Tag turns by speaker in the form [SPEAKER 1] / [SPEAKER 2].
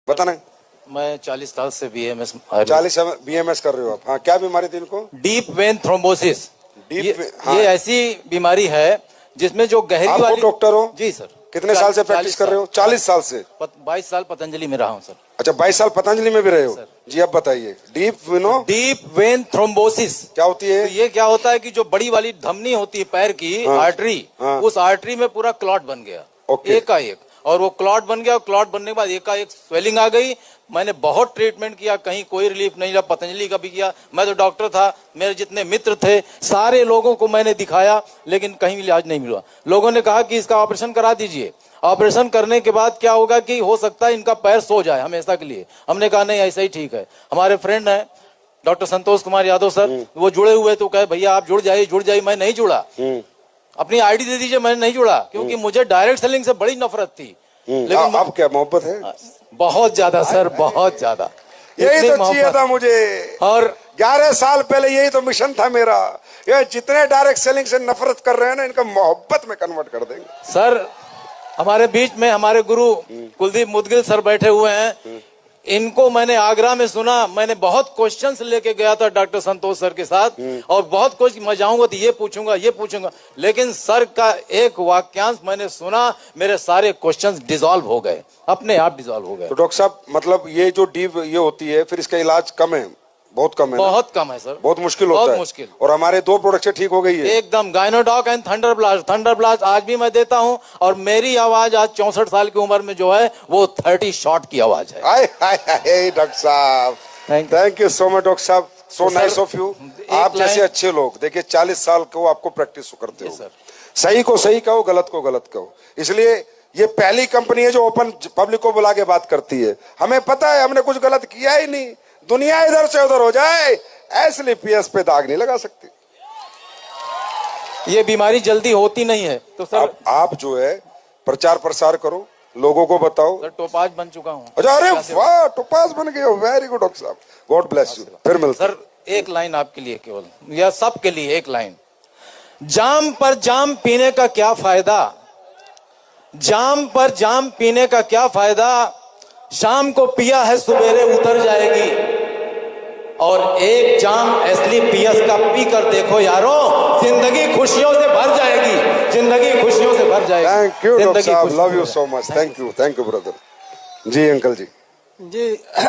[SPEAKER 1] बताना।
[SPEAKER 2] मैं 40 साल से BMS
[SPEAKER 1] 40 BMS कर रहे हो आप? हाँ, क्या बीमारी थी इनको?
[SPEAKER 2] Deep vein thrombosis.
[SPEAKER 1] हाँ।
[SPEAKER 2] ये ऐसी बीमारी है जिसमें जो गहरी
[SPEAKER 1] आप
[SPEAKER 2] वाली।
[SPEAKER 1] डॉक्टर हो?
[SPEAKER 2] जी सर।
[SPEAKER 1] कितने साल से प्रैक्टिस कर रहे हो? 40 साल से।
[SPEAKER 2] 22 साल पतंजलि में रहा हूँ सर।
[SPEAKER 1] अच्छा, 22 साल पतंजलि में भी रहे हो?
[SPEAKER 2] सर।
[SPEAKER 1] जी, अब बताइए। डीप
[SPEAKER 2] वेन थ्रोम्बोसिस
[SPEAKER 1] क्या होती है?
[SPEAKER 2] तो ये क्या होता है कि जो बड़ी वाली धमनी होती है पैर की,
[SPEAKER 1] हाँ।
[SPEAKER 2] आर्टरी,
[SPEAKER 1] हाँ।
[SPEAKER 2] उस आर्टरी में पूरा क्लॉट बन गया।
[SPEAKER 1] ओके।
[SPEAKER 2] एकाएक। और वो क्लॉट बन गया, क्लॉट बनने के बाद एकाएक स्वेलिंग आ गई। मैंने बहुत ट्रीटमेंट किया, कहीं कोई रिलीफ नहीं मिला। पतंजलि का भी किया, मैं तो डॉक्टर था, मेरे जितने मित्र थे सारे लोगों को मैंने दिखाया, लेकिन कहीं भी इलाज नहीं मिला। लोगों ने कहा कि इसका ऑपरेशन करा दीजिए। ऑपरेशन करने के बाद क्या होगा कि हो सकता है इनका पैर सो जाए हमेशा के लिए। हमने कहा नहीं, ऐसा ही ठीक है। हमारे फ्रेंड हैं डॉक्टर संतोष कुमार यादव सर, वो जुड़े हुए, तो कहे भैया आप जुड़ जाइए। मैं नहीं जुड़ा। अपनी आईडी दे दीजिए, मैंने नहीं जुड़ा, क्योंकि मुझे डायरेक्ट सेलिंग से बड़ी नफरत थी।
[SPEAKER 1] लेकिन अब क्या मोहब्बत है?
[SPEAKER 2] बहुत ज्यादा सर, बहुत ज्यादा।
[SPEAKER 1] यही तो चाहिए था मुझे।
[SPEAKER 2] और
[SPEAKER 1] 11 साल पहले यही तो मिशन था मेरा। ये जितने डायरेक्ट सेलिंग से नफरत कर रहे हैं ना, इनका मोहब्बत में कन्वर्ट कर देंगे।
[SPEAKER 2] सर, हमारे बीच में हमारे गुरु कुलदीप मुदगिल सर बैठे हुए हैं। इनको मैंने आगरा में सुना, मैंने बहुत क्वेश्चंस लेके गया था डॉक्टर संतोष सर के साथ, और बहुत कुछ मैं जाऊंगा तो ये पूछूंगा, लेकिन सर का एक वाक्यांश मैंने सुना, मेरे सारे क्वेश्चंस डिसॉल्व हो गए, अपने आप डिसॉल्व हो गए।
[SPEAKER 1] तो डॉक्टर साहब, मतलब ये जो डीप ये होती है, फिर इसका इलाज कम है? बहुत कम है?
[SPEAKER 2] बहुत कम है सर,
[SPEAKER 1] बहुत मुश्किल होता है।
[SPEAKER 2] बहुत मुश्किल।
[SPEAKER 1] और हमारे 2 प्रोडक्ट से ठीक हो गई है
[SPEAKER 2] एकदम। गायनोडॉक एंड थंडर ब्लास्ट आज भी मैं देता हूं, और मेरी आवाज आज 64 साल की उम्र में जो है वो 30 शॉट की आवाज है।
[SPEAKER 1] हाय डॉक्टर साहब, thank you so much doctor साहब, सो नाइस ऑफ यू। आप जैसे अच्छे लोग, देखिए 40 साल को आपको प्रैक्टिस करते हो सर। सही को सही कहो, गलत को गलत कहो। इसलिए ये पहली कंपनी है जो ओपन पब्लिक को बुला के बात करती है। हमें पता है हमने कुछ गलत किया ही नहीं। दुनिया इधर से उधर हो जाए, ऐसे PS पे दाग नहीं लगा सकती।
[SPEAKER 2] ये बीमारी जल्दी होती नहीं है। तो सर
[SPEAKER 1] आप जो है प्रचार प्रसार करो, लोगों को बताओ।
[SPEAKER 2] सर टोपाज बन चुका हूँ।
[SPEAKER 1] अच्छा, अरे वाह, टोपाज बन गए हो, वेरी गुड डॉक्टर साहब, गॉड ब्लेस यू। फिर मिलते
[SPEAKER 2] सर, एक लाइन आपके लिए, केवल या सबके लिए एक लाइन। जाम पर जाम पीने का क्या फायदा, जाम पर जाम पीने का क्या फायदा, शाम को पिया है सवेरे उतर जाएगी। और एक जाम एसलीपीएस का पी कर देखो यारों, जिंदगी खुशियों से भर जाएगी, जिंदगी खुशियों से भर जाएगी।
[SPEAKER 1] थैंक यू डॉक्टर साहब, love you so much. Thank you brother. जी अंकल जी।
[SPEAKER 2] जी